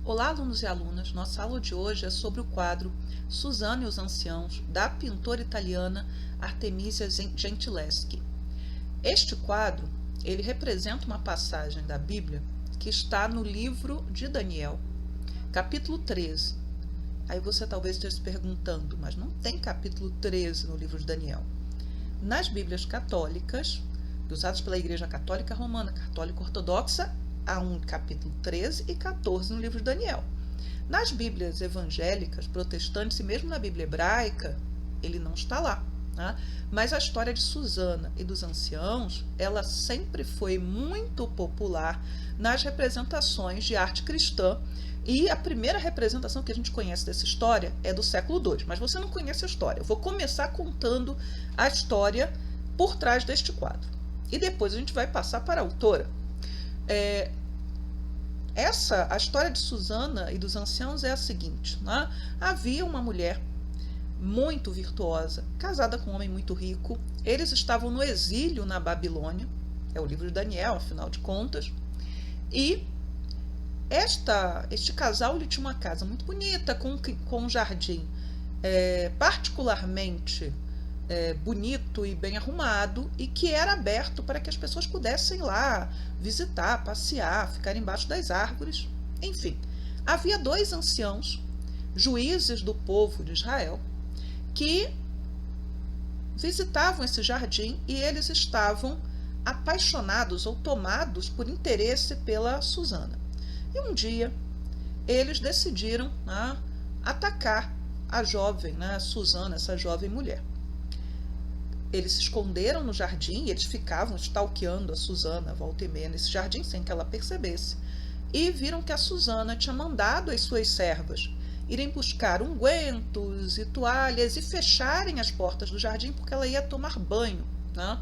Olá, alunos e alunas! Nossa aula de hoje é sobre o quadro Suzana e os Anciãos, da pintora italiana Artemisia Gentileschi. Este quadro, ele representa uma passagem da Bíblia que está no livro de Daniel, capítulo 13. Aí você talvez esteja se perguntando, mas não tem capítulo 13 no livro de Daniel. Nas Bíblias católicas, usadas pela Igreja Católica Romana, Católica Ortodoxa, há um capítulo 13 e 14 no livro de Daniel. Nas Bíblias evangélicas, protestantes e mesmo na Bíblia hebraica, ele não está lá. Né? Mas a história de Suzana e dos anciãos, ela sempre foi muito popular nas representações de arte cristã. E a primeira representação que a gente conhece dessa história é do século II. Mas você não conhece a história. Eu vou começar contando a história por trás deste quadro. E depois a gente vai passar para a autora. A história de Suzana e dos anciãos é a seguinte, né? Havia uma mulher muito virtuosa, casada com um homem muito rico. Eles estavam no exílio na Babilônia, é o livro de Daniel, afinal de contas. E este casal ele tinha uma casa muito bonita, com um jardim particularmente bonito e bem arrumado, e que era aberto para que as pessoas pudessem lá visitar, passear, ficar embaixo das árvores. Enfim, havia dois anciãos, juízes do povo de Israel, que visitavam esse jardim e eles estavam apaixonados ou tomados por interesse pela Suzana. E um dia eles decidiram atacar a jovem, Suzana, essa jovem mulher. Eles se esconderam no jardim e eles ficavam stalkeando a Suzana, volta e meia, nesse jardim, sem que ela percebesse. E viram que a Suzana tinha mandado as suas servas irem buscar ungüentos e toalhas e fecharem as portas do jardim, porque ela ia tomar banho, né,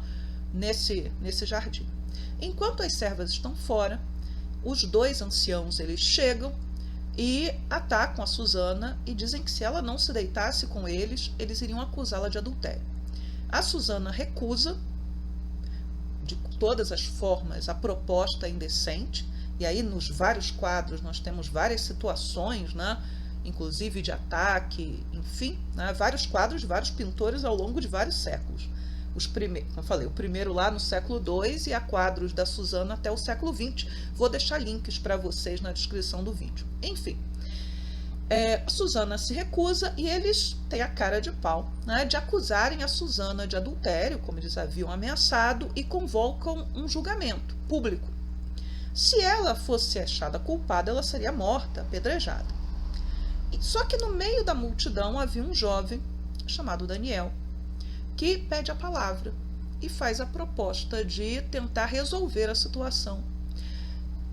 nesse jardim. Enquanto as servas estão fora, os dois anciãos eles chegam e atacam a Suzana e dizem que se ela não se deitasse com eles, eles iriam acusá-la de adultério. A Suzana recusa, de todas as formas, a proposta indecente, e aí nos vários quadros nós temos várias situações, inclusive de ataque, enfim, vários quadros de vários pintores ao longo de vários séculos. Como eu falei, o primeiro lá no século II e há quadros da Suzana até o século XX. Vou deixar links para vocês na descrição do vídeo. Enfim. A Suzana se recusa e eles têm a cara de pau, de acusarem a Suzana de adultério, como eles haviam ameaçado, e convocam um julgamento público. Se ela fosse achada culpada, ela seria morta, apedrejada. Só que no meio da multidão havia um jovem chamado Daniel, que pede a palavra e faz a proposta de tentar resolver a situação,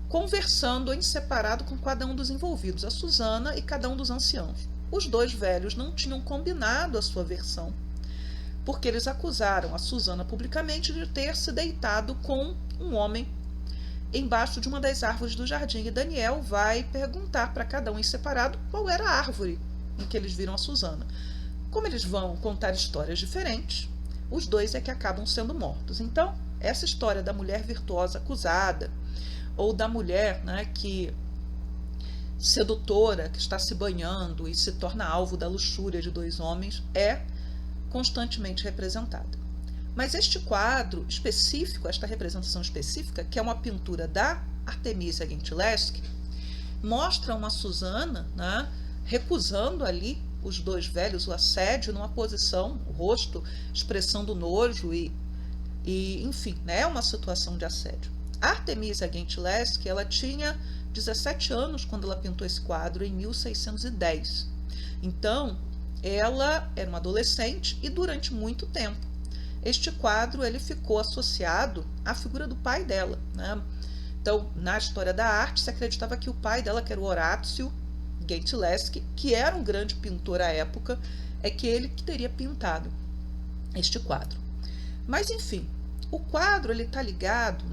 conversando em separado com cada um dos envolvidos, a Suzana e cada um dos anciãos. Os dois velhos não tinham combinado a sua versão, porque eles acusaram a Suzana publicamente de ter se deitado com um homem embaixo de uma das árvores do jardim. E Daniel vai perguntar para cada um em separado qual era a árvore em que eles viram a Suzana. Como eles vão contar histórias diferentes, os dois é que acabam sendo mortos. Então, essa história da mulher virtuosa acusada, ou da mulher sedutora, que está se banhando e se torna alvo da luxúria de dois homens, é constantemente representada. Mas este quadro específico, esta representação específica, que é uma pintura da Artemisia Gentileschi, mostra uma Suzana recusando ali os dois velhos, o assédio, numa posição, o rosto expressando nojo e enfim, é uma situação de assédio. A Artemisia Gentileschi, ela tinha 17 anos quando ela pintou esse quadro, em 1610. Então, ela era uma adolescente e durante muito tempo este quadro ele ficou associado à figura do pai dela. Então, na história da arte, se acreditava que o pai dela, que era o Orazio Gentileschi, que era um grande pintor à época, é que ele que teria pintado este quadro. Mas, enfim, o quadro está ligado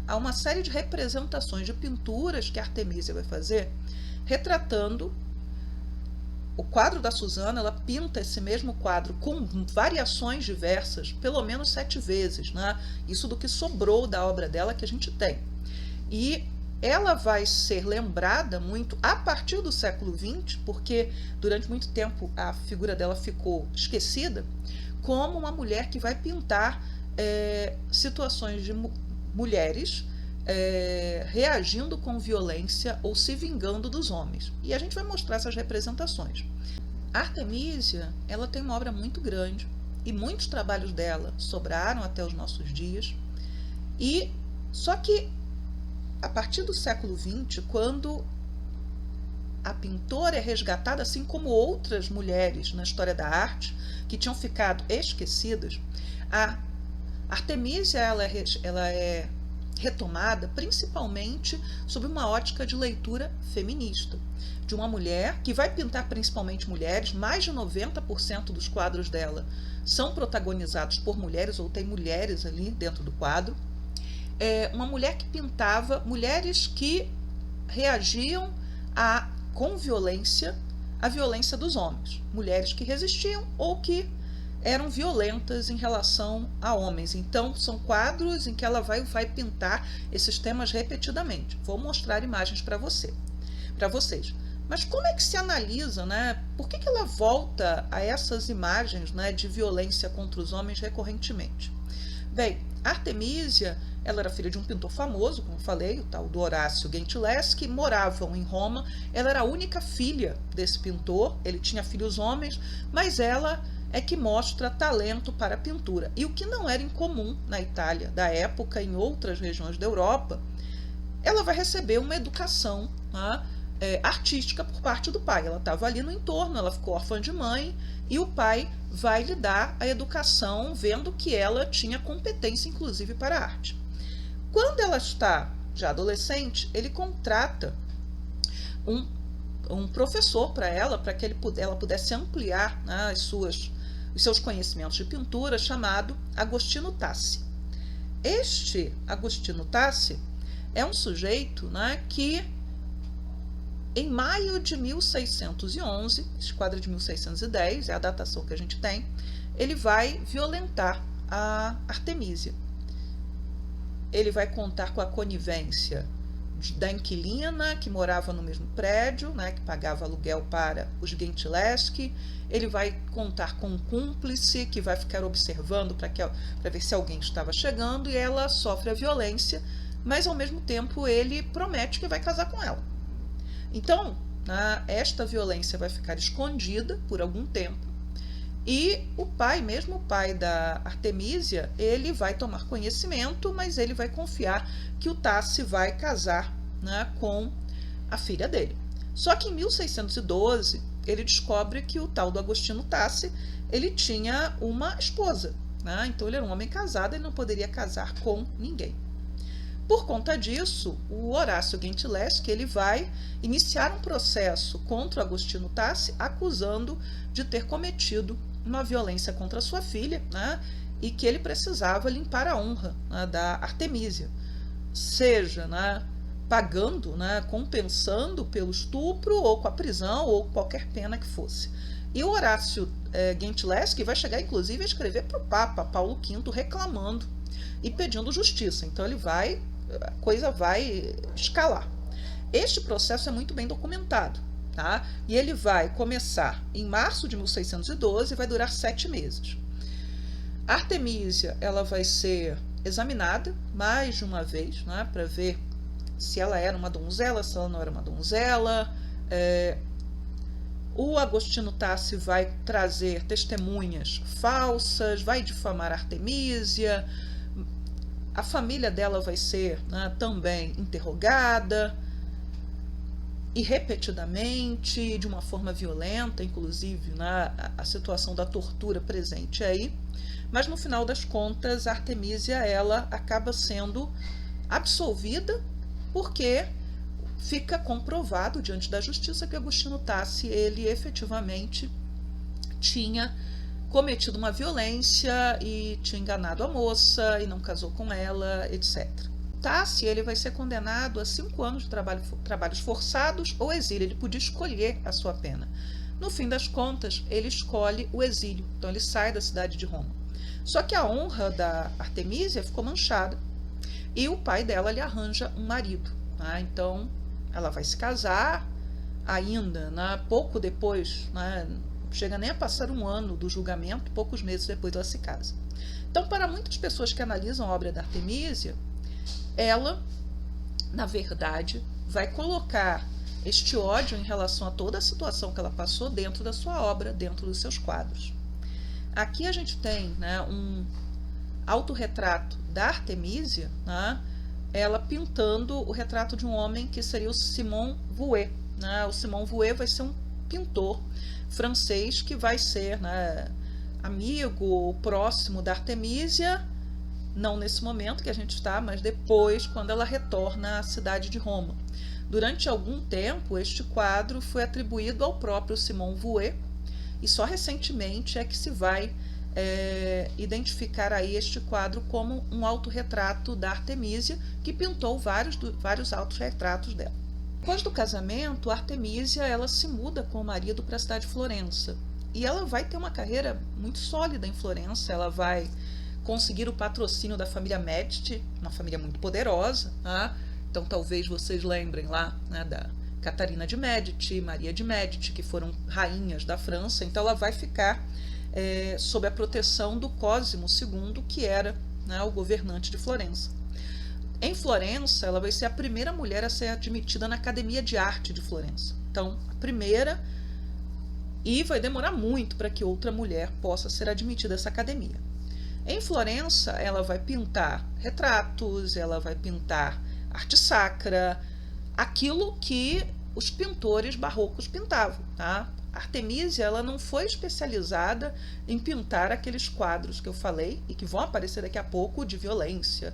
a uma série de representações de pinturas que a Artemisia vai fazer, retratando o quadro da Suzana. Ela pinta esse mesmo quadro com variações diversas, pelo menos 7 vezes, isso do que sobrou da obra dela que a gente tem. E ela vai ser lembrada muito a partir do século XX, porque durante muito tempo a figura dela ficou esquecida, como uma mulher que vai pintar situações de mulheres reagindo com violência ou se vingando dos homens. E a gente vai mostrar essas representações. Artemísia, ela tem uma obra muito grande e muitos trabalhos dela sobraram até os nossos dias. E só que a partir do século XX, quando a pintora é resgatada, assim como outras mulheres na história da arte que tinham ficado esquecidas, a Artemísia ela é retomada principalmente sob uma ótica de leitura feminista, de uma mulher que vai pintar principalmente mulheres. Mais de 90% dos quadros dela são protagonizados por mulheres, ou tem mulheres ali dentro do quadro. Uma mulher que pintava mulheres que reagiam com violência à violência dos homens, mulheres que resistiam ou que eram violentas em relação a homens. Então, são quadros em que ela vai pintar esses temas repetidamente. Vou mostrar imagens para vocês. Mas como é que se analisa, né? Por que ela volta a essas imagens, né, de violência contra os homens recorrentemente? Bem, Artemísia, ela era filha de um pintor famoso, como eu falei, o tal do Horácio Gentileschi, moravam em Roma. Ela era a única filha desse pintor, ele tinha filhos homens, mas ela é que mostra talento para a pintura. E o que não era incomum na Itália da época, em outras regiões da Europa, ela vai receber uma educação, né, artística por parte do pai. Ela estava ali no entorno, ela ficou órfã de mãe, e o pai vai lhe dar a educação, vendo que ela tinha competência, inclusive, para a arte. Quando ela está já adolescente, ele contrata um professor para ela, para que ela pudesse ampliar, né, os seus conhecimentos de pintura, chamado Agostino Tassi. Este Agostino Tassi é um sujeito, né, que em maio de 1611, esse quadro é de 1610, é a datação que a gente tem, ele vai violentar a Artemísia. Ele vai contar com a conivência da inquilina que morava no mesmo prédio, né, que pagava aluguel para os Gentileschi. Ele vai contar com um cúmplice que vai ficar observando para ver se alguém estava chegando, e ela sofre a violência, mas ao mesmo tempo ele promete que vai casar com ela. Então, esta violência vai ficar escondida por algum tempo, e o pai, mesmo o pai da Artemísia, ele vai tomar conhecimento, mas ele vai confiar que o Tassi vai casar, né, com a filha dele. Só que em 1612, ele descobre que o tal do Agostino Tassi, ele tinha uma esposa, né? Então ele era um homem casado, ele não poderia casar com ninguém. Por conta disso, o Horácio Gentileschi, ele vai iniciar um processo contra o Agostino Tassi, acusando de ter cometido uma violência contra sua filha, né, e que ele precisava limpar a honra, né, da Artemísia, seja, né, pagando, né, compensando pelo estupro, ou com a prisão, ou qualquer pena que fosse. E o Horácio Gentileschi vai chegar, inclusive, a escrever para o Papa Paulo V reclamando e pedindo justiça. Então a coisa vai escalar. Este processo é muito bem documentado, tá? E ele vai começar em março de 1612 e vai durar 7 meses. A Artemísia, ela vai ser examinada mais de uma vez, né, para ver se ela era uma donzela, se ela não era uma donzela. O Agostino Tassi vai trazer testemunhas falsas, vai difamar a Artemísia. A família dela vai ser, né, também interrogada, e repetidamente, de uma forma violenta, inclusive, né, a situação da tortura presente aí. Mas no final das contas, a Artemísia, ela acaba sendo absolvida, porque fica comprovado diante da justiça que Agostino Tassi, ele efetivamente tinha cometido uma violência e tinha enganado a moça e não casou com ela, etc. Tassi, ele vai ser condenado a 5 anos de trabalhos forçados ou exílio. Ele podia escolher a sua pena. No fim das contas, ele escolhe o exílio. Então ele sai da cidade de Roma. Só que a honra da Artemísia ficou manchada, e o pai dela lhe arranja um marido. Né? Então, ela vai se casar ainda, né? Pouco depois, né? Chega nem a passar um ano do julgamento, poucos meses depois ela se casa. Então, para muitas pessoas que analisam a obra da Artemísia, ela, na verdade, vai colocar este ódio em relação a toda a situação que ela passou dentro da sua obra, dentro dos seus quadros. Aqui a gente tem, né, um autorretrato da Artemísia, né, ela pintando o retrato de um homem que seria o Simon Vouet. Né? O Simon Vouet vai ser um pintor francês que vai ser, né, amigo próximo da Artemísia, não nesse momento que a gente está, mas depois, quando ela retorna à cidade de Roma. Durante algum tempo, este quadro foi atribuído ao próprio Simon Vouet, e só recentemente é que se vai identificar aí este quadro como um autorretrato da Artemísia, que pintou vários autorretratos dela. Depois do casamento, Artemísia ela se muda com o marido para a cidade de Florença, e ela vai ter uma carreira muito sólida em Florença. Ela vai conseguir o patrocínio da família Médici, uma família muito poderosa, tá? Então talvez vocês lembrem lá, né, da Catarina de Médici, Maria de Médici, que foram rainhas da França. Então ela vai ficar sob a proteção do Cosimo II, que era, né, o governante de Florença. Em Florença, ela vai ser a primeira mulher a ser admitida na Academia de Arte de Florença. Então, a primeira, e vai demorar muito para que outra mulher possa ser admitida a essa academia. Em Florença, ela vai pintar retratos, ela vai pintar arte sacra, aquilo que os pintores barrocos pintavam, tá? Artemísia ela não foi especializada em pintar aqueles quadros que eu falei e que vão aparecer daqui a pouco de violência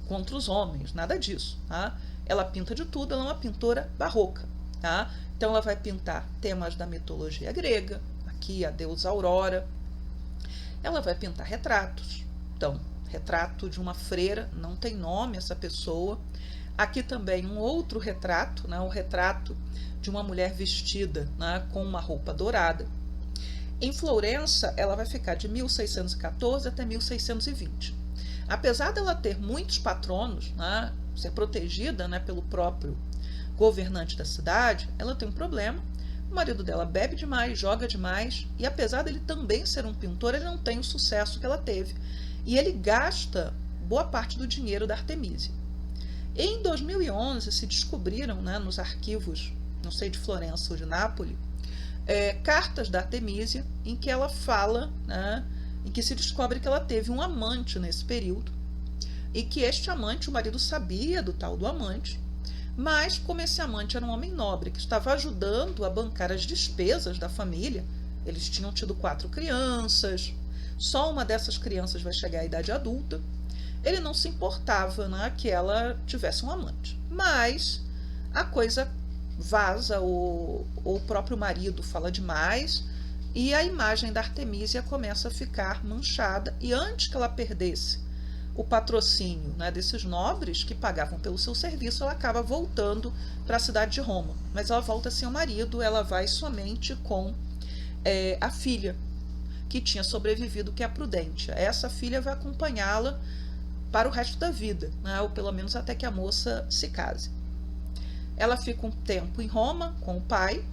contra os homens, nada disso, tá? Ela pinta de tudo, ela é uma pintora barroca, tá? Então ela vai pintar temas da mitologia grega, aqui a deusa Aurora. Ela vai pintar retratos. Então, retrato de uma freira, não tem nome essa pessoa. Aqui também um outro retrato, né, um retrato de uma mulher vestida, né, com uma roupa dourada. Em Florença, ela vai ficar de 1614 até 1620. Apesar dela ter muitos patronos, né, ser protegida, né, pelo próprio governante da cidade, ela tem um problema. O marido dela bebe demais, joga demais, e apesar dele também ser um pintor, ele não tem o sucesso que ela teve. E ele gasta boa parte do dinheiro da Artemísia. Em 2011, se descobriram, né, nos arquivos, não sei, de Florença ou de Nápoles, cartas da Artemísia em que ela fala, né, em que se descobre que ela teve um amante nesse período, e que este amante, o marido sabia do tal do amante, mas como esse amante era um homem nobre, que estava ajudando a bancar as despesas da família, eles tinham tido 4 crianças, só uma dessas crianças vai chegar à idade adulta, ele não se importava, né, que ela tivesse um amante. Mas a coisa vaza, o próprio marido fala demais, e a imagem da Artemísia começa a ficar manchada, e antes que ela perdesse o patrocínio, né, desses nobres que pagavam pelo seu serviço, ela acaba voltando para a cidade de Roma. Mas ela volta sem o marido, ela vai somente com a filha, que tinha sobrevivido, que é a Prudência. Essa filha vai acompanhá-la para o resto da vida, né, ou pelo menos até que a moça se case. Ela fica um tempo em Roma com o pai,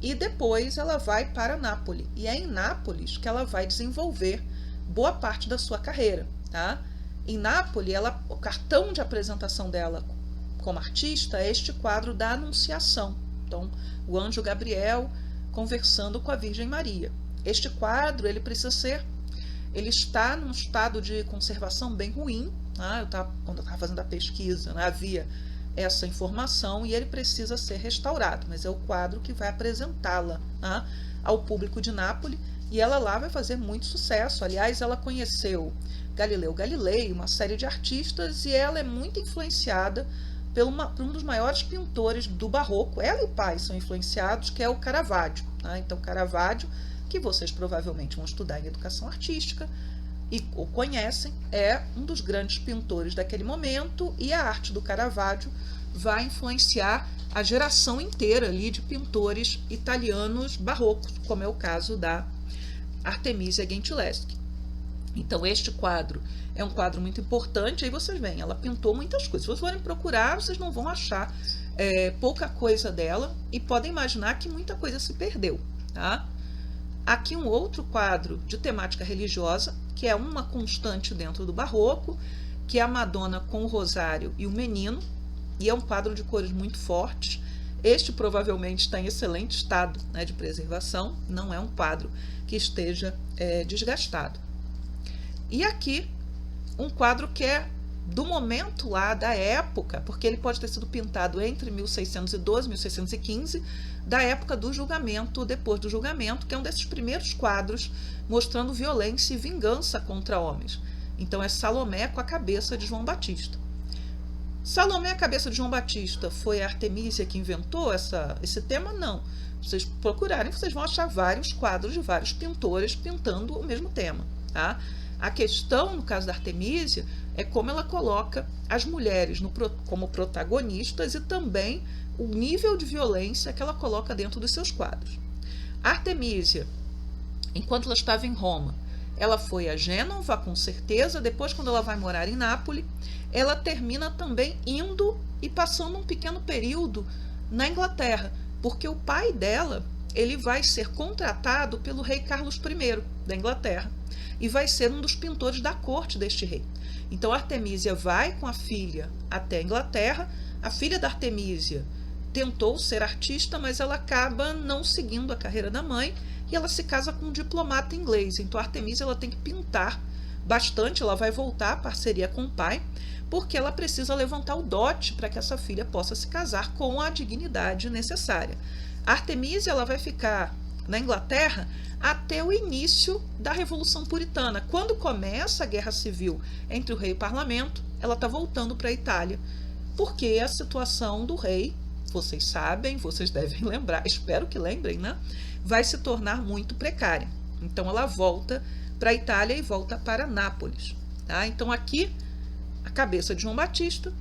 e depois ela vai para Nápoles. E é em Nápoles que ela vai desenvolver boa parte da sua carreira, tá? Em Nápoles, o cartão de apresentação dela como artista é este quadro da Anunciação. Então, o anjo Gabriel conversando com a Virgem Maria. Este quadro, ele está num estado de conservação bem ruim, né? Quando eu estava fazendo a pesquisa, né, havia essa informação, e ele precisa ser restaurado, mas é o quadro que vai apresentá-la, né, ao público de Nápoles, e ela lá vai fazer muito sucesso. Aliás, ela conheceu Galileu Galilei, uma série de artistas, e ela é muito influenciada por um dos maiores pintores do barroco. Ela e o pai são influenciados, que é o Caravaggio, né? Então, Caravaggio, que vocês provavelmente vão estudar em educação artística e o conhecem, é um dos grandes pintores daquele momento, e a arte do Caravaggio vai influenciar a geração inteira ali de pintores italianos barrocos, como é o caso da Artemisia Gentileschi. Então este quadro é um quadro muito importante. Aí vocês veem, ela pintou muitas coisas. Se vocês forem procurar, vocês não vão achar pouca coisa dela, e podem imaginar que muita coisa se perdeu, tá? Aqui um outro quadro de temática religiosa, que é uma constante dentro do barroco, que é a Madonna com o Rosário e o Menino, e é um quadro de cores muito fortes. Este provavelmente está em excelente estado, né, de preservação, não é um quadro que esteja desgastado. E aqui um quadro que é do momento lá da época, porque ele pode ter sido pintado entre 1612 e 1615, da época do julgamento, depois do julgamento, que é um desses primeiros quadros mostrando violência e vingança contra homens. Então é Salomé com a cabeça de João Batista. Salomé, a cabeça de João Batista, foi a Artemísia que inventou esse tema? Não. Se vocês procurarem, vocês vão achar vários quadros de vários pintores pintando o mesmo tema, tá? A questão, no caso da Artemísia, é como ela coloca as mulheres como protagonistas e também o nível de violência que ela coloca dentro dos seus quadros. A Artemísia, enquanto ela estava em Roma, ela foi a Gênova, com certeza. Depois, quando ela vai morar em Nápoles, ela termina também indo e passando um pequeno período na Inglaterra, porque o pai dela ele vai ser contratado pelo rei Carlos I da Inglaterra e vai ser um dos pintores da corte deste rei. Então Artemísia vai com a filha até a Inglaterra. A filha da Artemísia tentou ser artista, mas ela acaba não seguindo a carreira da mãe e ela se casa com um diplomata inglês. Então a Artemísia ela tem que pintar bastante, ela vai voltar à parceria com o pai, porque ela precisa levantar o dote para que essa filha possa se casar com a dignidade necessária. A Artemísia ela vai ficar na Inglaterra até o início da Revolução Puritana. Quando começa a Guerra Civil entre o rei e o parlamento, ela está voltando para a Itália, porque a situação do rei, vocês sabem, vocês devem lembrar, espero que lembrem, né? Vai se tornar muito precária. Então ela volta para a Itália e volta para Nápoles, tá? Então aqui a cabeça de João Batista,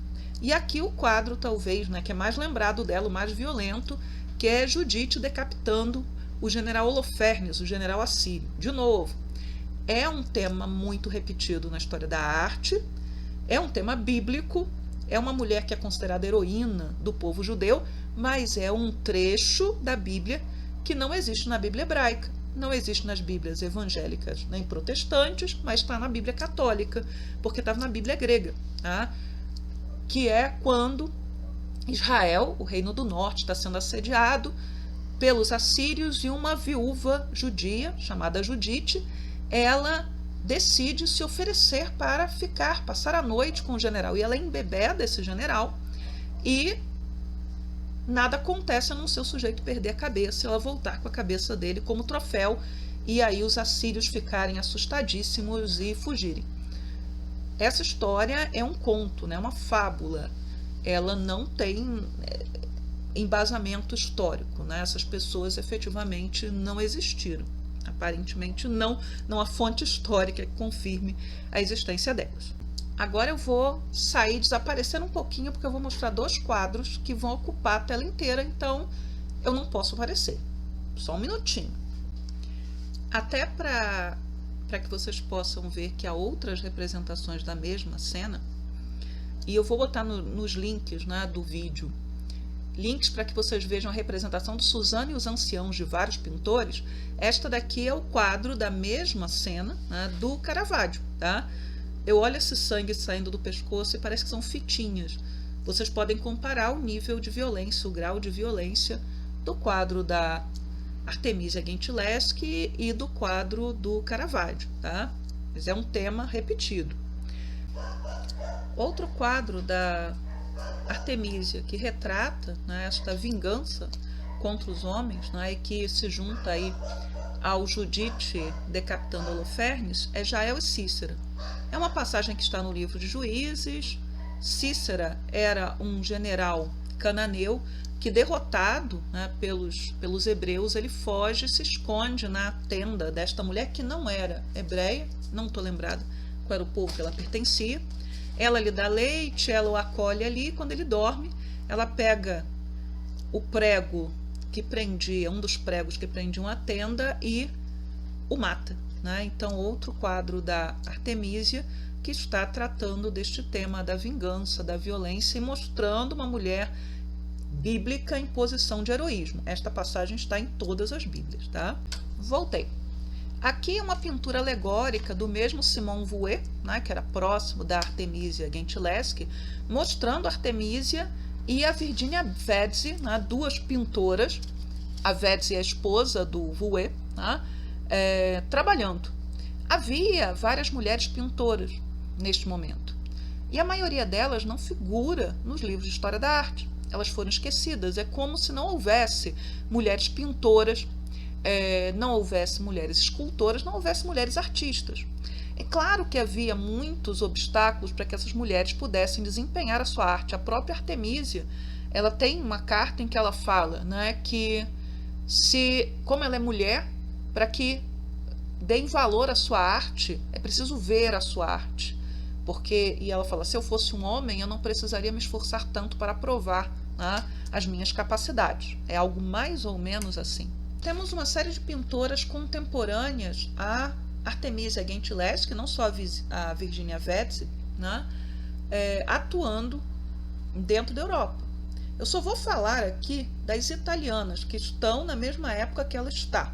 e aqui o quadro talvez, né, que é mais lembrado dela, o mais violento, que é Judite decapitando o general Holofernes, o general assírio. De novo, é um tema muito repetido na história da arte, é um tema bíblico, é uma mulher que é considerada heroína do povo judeu, mas é um trecho da Bíblia que não existe na Bíblia hebraica, não existe nas Bíblias evangélicas nem protestantes, mas está na Bíblia católica, porque estava na Bíblia grega, tá? Que é quando Israel, o reino do norte, está sendo assediado pelos assírios, e uma viúva judia, chamada Judite, ela decide se oferecer para passar a noite com o general. E ela embebeda esse general e nada acontece a não ser o sujeito perder a cabeça e ela voltar com a cabeça dele como troféu, e aí os assírios ficarem assustadíssimos e fugirem. Essa história é um conto, né? Uma fábula. Ela não tem embasamento histórico, né? Essas pessoas efetivamente não existiram. Aparentemente não há fonte histórica que confirme a existência delas. Agora eu vou sair, desaparecer um pouquinho, porque eu vou mostrar dois quadros que vão ocupar a tela inteira, então eu não posso aparecer. Só um minutinho. Até para que vocês possam ver que há outras representações da mesma cena, e eu vou botar nos links, né, do vídeo, links para que vocês vejam a representação de Suzana e os Anciãos de vários pintores. Esta daqui é o quadro da mesma cena, né, do Caravaggio, tá? Eu olho esse sangue saindo do pescoço e parece que são fitinhas. Vocês podem comparar o nível de violência, o grau de violência do quadro da Artemisia Gentileschi e do quadro do Caravaggio, tá? Mas é um tema repetido. Outro quadro da Artemisia que retrata, né, esta vingança contra os homens, né, e que se junta aí ao Judite decapitando Holofernes, é Jael e Cícera. É uma passagem que está no livro de Juízes. Cícera era um general cananeu que, derrotado, né, pelos hebreus, ele foge e se esconde na tenda desta mulher que não era hebreia, não estou lembrada qual era o povo que ela pertencia. Ela lhe dá leite, ela o acolhe ali. Quando ele dorme, ela pega o prego que prendia, um dos pregos que prendiam a tenda, e o mata. né? Então, outro quadro da Artemísia que está tratando deste tema da vingança, da violência e mostrando uma mulher bíblica em posição de heroísmo. Esta passagem está em todas as Bíblias, tá? Voltei. Aqui é uma pintura alegórica do mesmo Simon Vouet, né, que era próximo da Artemisia Gentileschi, mostrando a Artemisia e a Virginia Vezzi, né, duas pintoras, a Vezzi é a esposa do Vouet, né, trabalhando. Havia várias mulheres pintoras neste momento, e a maioria delas não figura nos livros de história da arte. Elas foram esquecidas. É como se não houvesse mulheres pintoras, não houvesse mulheres escultoras, não houvesse mulheres artistas. É claro que havia muitos obstáculos para que essas mulheres pudessem desempenhar a sua arte. A própria Artemísia, ela tem uma carta em que ela fala, né, que como ela é mulher, para que deem valor à sua arte, é preciso ver a sua arte. E ela fala, se eu fosse um homem, eu não precisaria me esforçar tanto para provar, né, as minhas capacidades. É algo mais ou menos assim. Temos uma série de pintoras contemporâneas a Artemisia Gentileschi, não só a Virginia Vezzi, né, atuando dentro da Europa. Eu só vou falar aqui das italianas, que estão na mesma época que ela está.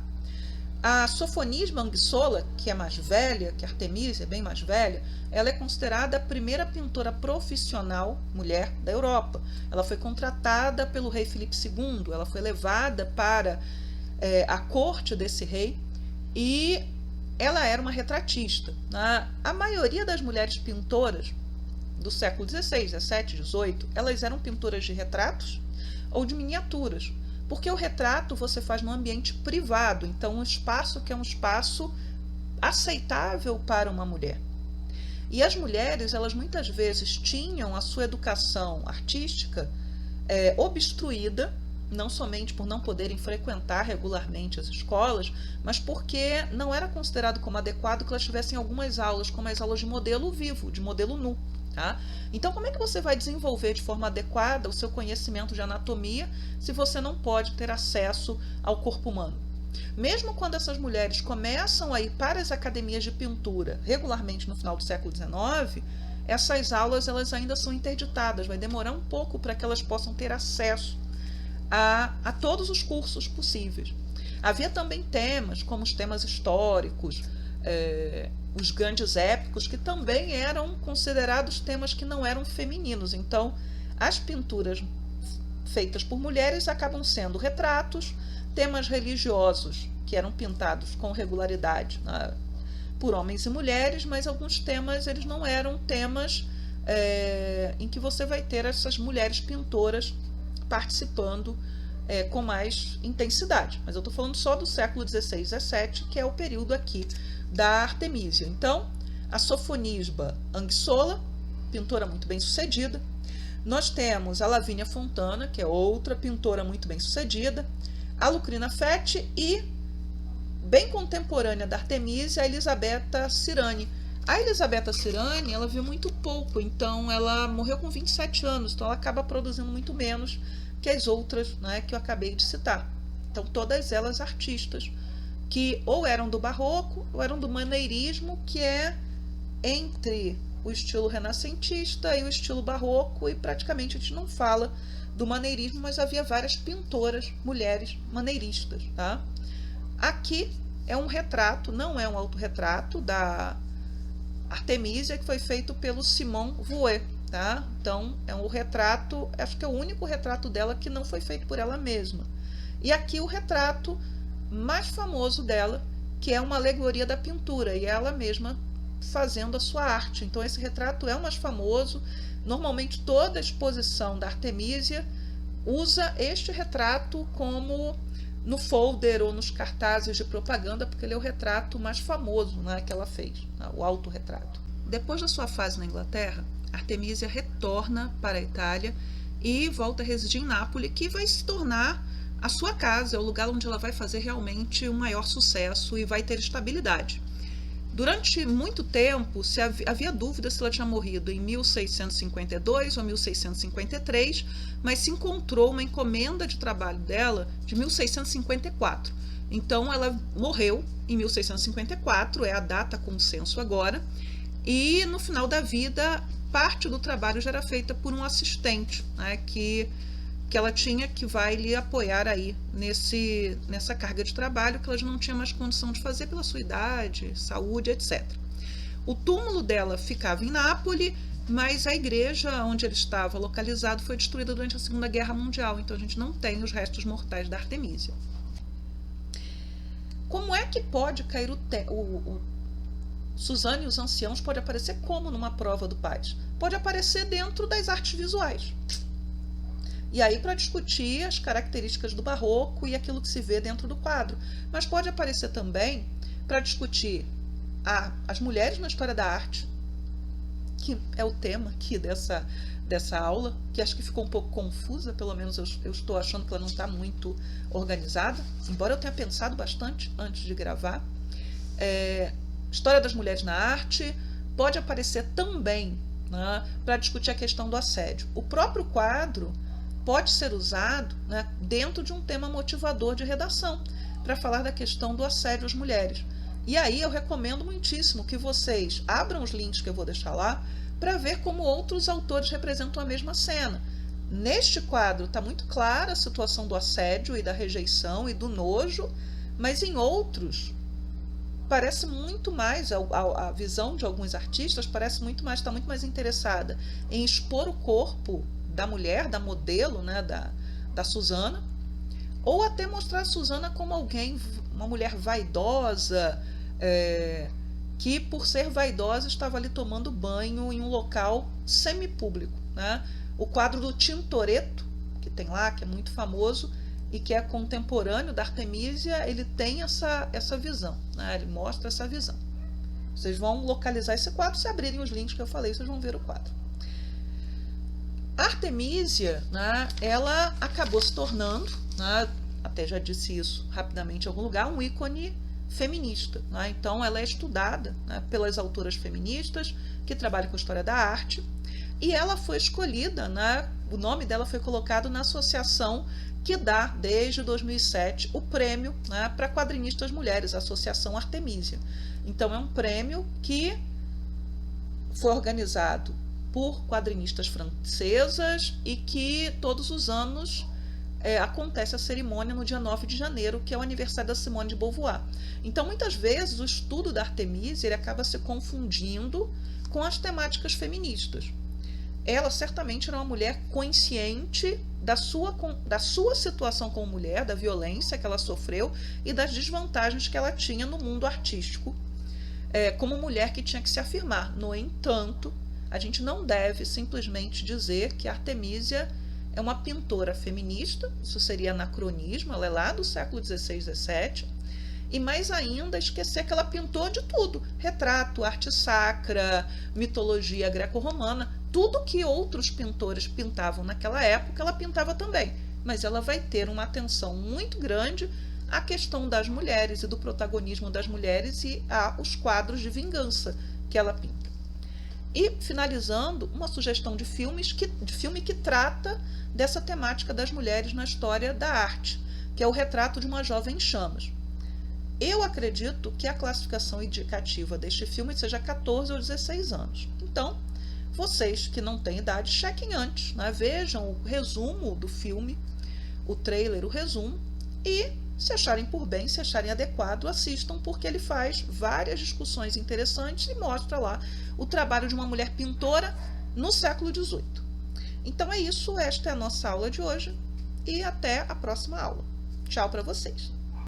A Sofonisba Anguissola, que é mais velha, que a Artemisia é bem mais velha, ela é considerada a primeira pintora profissional mulher da Europa. Ela foi contratada pelo rei Filipe II, ela foi levada para a corte desse rei e ela era uma retratista. A maioria das mulheres pintoras do século XVI, XVII, XVIII, elas eram pintoras de retratos ou de miniaturas. Porque o retrato você faz no ambiente privado, então um espaço que é um espaço aceitável para uma mulher. E as mulheres, elas muitas vezes tinham a sua educação artística obstruída, não somente por não poderem frequentar regularmente as escolas, mas porque não era considerado como adequado que elas tivessem algumas aulas, como as aulas de modelo vivo, de modelo nu. Tá? Então, como é que você vai desenvolver de forma adequada o seu conhecimento de anatomia se você não pode ter acesso ao corpo humano? Mesmo quando essas mulheres começam a ir para as academias de pintura regularmente no final do século XIX, essas aulas elas ainda são interditadas, vai demorar um pouco para que elas possam ter acesso a todos os cursos possíveis. Havia também temas, como os temas históricos, os grandes épicos, que também eram considerados temas que não eram femininos. Então, as pinturas feitas por mulheres acabam sendo retratos, temas religiosos, que eram pintados com regularidade, né, por homens e mulheres, mas alguns temas eles não eram temas em que você vai ter essas mulheres pintoras participando com mais intensidade. Mas eu estou falando só do século XVI e XVII, que é o período aqui da Artemísia. Então, a Sofonisba Anguissola, pintora muito bem sucedida. Nós temos a Lavínia Fontana, que é outra pintora muito bem sucedida. A Lucrina Fetti e, bem contemporânea da Artemísia, a Elisabetta Cirani. A Elisabetta Cirani, ela viu muito pouco, então ela morreu com 27 anos, então ela acaba produzindo muito menos que as outras, né, que eu acabei de citar. Então, todas elas artistas que ou eram do barroco ou eram do maneirismo, que é entre o estilo renascentista e o estilo barroco, e praticamente a gente não fala do maneirismo, mas havia várias pintoras, mulheres maneiristas. Tá? Aqui é um retrato, não é um autorretrato da Artemísia, que foi feito pelo Simon Vouet. Tá? Então, é um retrato, acho que é o único retrato dela que não foi feito por ela mesma. E aqui o retrato mais famoso dela, que é uma alegoria da pintura, e ela mesma fazendo a sua arte. Então, esse retrato é o mais famoso. Normalmente, toda a exposição da Artemísia usa este retrato como no folder ou nos cartazes de propaganda, porque ele é o retrato mais famoso, né, que ela fez, né, o autorretrato. Depois da sua fase na Inglaterra, Artemísia retorna para a Itália e volta a residir em Nápoles, que vai se tornar a sua casa, é o lugar onde ela vai fazer realmente o maior sucesso e vai ter estabilidade. Durante muito tempo havia dúvida se ela tinha morrido em 1652 ou 1653, mas se encontrou uma encomenda de trabalho dela de 1654. Então ela morreu em 1654, é a data consenso agora, e no final da vida parte do trabalho já era feita por um assistente, né, que ela tinha, que vai lhe apoiar aí nessa carga de trabalho que ela já não tinha mais condição de fazer pela sua idade, saúde, etc. O túmulo dela ficava em Nápoles, mas a igreja onde ele estava localizado foi destruída durante a Segunda Guerra Mundial, então a gente não tem os restos mortais da Artemísia. Como é que pode cair Suzana e os Anciãos pode aparecer como numa prova do Paz? Pode aparecer dentro das artes visuais. E aí para discutir as características do barroco e aquilo que se vê dentro do quadro. Mas pode aparecer também para discutir as mulheres na história da arte, que é o tema aqui dessa aula, que acho que ficou um pouco confusa, pelo menos eu estou achando que ela não está muito organizada, embora eu tenha pensado bastante antes de gravar. História das mulheres na arte, pode aparecer também, né, para discutir a questão do assédio. O próprio quadro pode ser usado, né, dentro de um tema motivador de redação, para falar da questão do assédio às mulheres. E aí eu recomendo muitíssimo que vocês abram os links que eu vou deixar lá, para ver como outros autores representam a mesma cena. Neste quadro está muito clara a situação do assédio e da rejeição e do nojo, mas em outros parece muito mais, a visão de alguns artistas parece muito mais, está muito mais interessada em expor o corpo da mulher, da modelo, né, da Suzana, ou até mostrar a Suzana como uma mulher vaidosa, que por ser vaidosa estava ali tomando banho em um local semipúblico, né? O quadro do Tintoretto, que tem lá, que é muito famoso e que é contemporâneo da Artemísia, ele tem essa visão, né? Ele mostra essa visão. Vocês vão localizar esse quadro, se abrirem os links que eu falei, vocês vão ver o quadro. A Artemísia, né, ela acabou se tornando, né, até já disse isso rapidamente em algum lugar, um ícone feminista, né? Então ela é estudada, né, pelas autoras feministas que trabalham com história da arte, e ela foi escolhida, né, o nome dela foi colocado na associação que dá desde 2007 o prêmio, né, para quadrinistas mulheres, a Associação Artemísia. Então é um prêmio que foi organizado por quadrinistas francesas e que todos os anos acontece a cerimônia no dia 9 de janeiro, que é o aniversário da Simone de Beauvoir. Então, muitas vezes, o estudo da Artemísia ele acaba se confundindo com as temáticas feministas. Ela certamente era uma mulher consciente da sua situação como mulher, da violência que ela sofreu e das desvantagens que ela tinha no mundo artístico, como mulher que tinha que se afirmar. No entanto, a gente não deve simplesmente dizer que a Artemísia é uma pintora feminista, isso seria anacronismo, ela é lá do século XVI, XVII, e mais ainda esquecer que ela pintou de tudo, retrato, arte sacra, mitologia greco-romana, tudo que outros pintores pintavam naquela época, ela pintava também, mas ela vai ter uma atenção muito grande à questão das mulheres e do protagonismo das mulheres e aos quadros de vingança que ela pinta. E, finalizando, uma sugestão de filme que trata dessa temática das mulheres na história da arte, que é o Retrato de uma Jovem em Chamas. Eu acredito que a classificação indicativa deste filme seja 14 ou 16 anos. Então, vocês que não têm idade, chequem antes, né? Vejam o resumo do filme, o trailer, o resumo, e se acharem por bem, se acharem adequado, assistam, porque ele faz várias discussões interessantes e mostra lá o trabalho de uma mulher pintora no século XVIII. Então é isso, esta é a nossa aula de hoje e até a próxima aula. Tchau para vocês!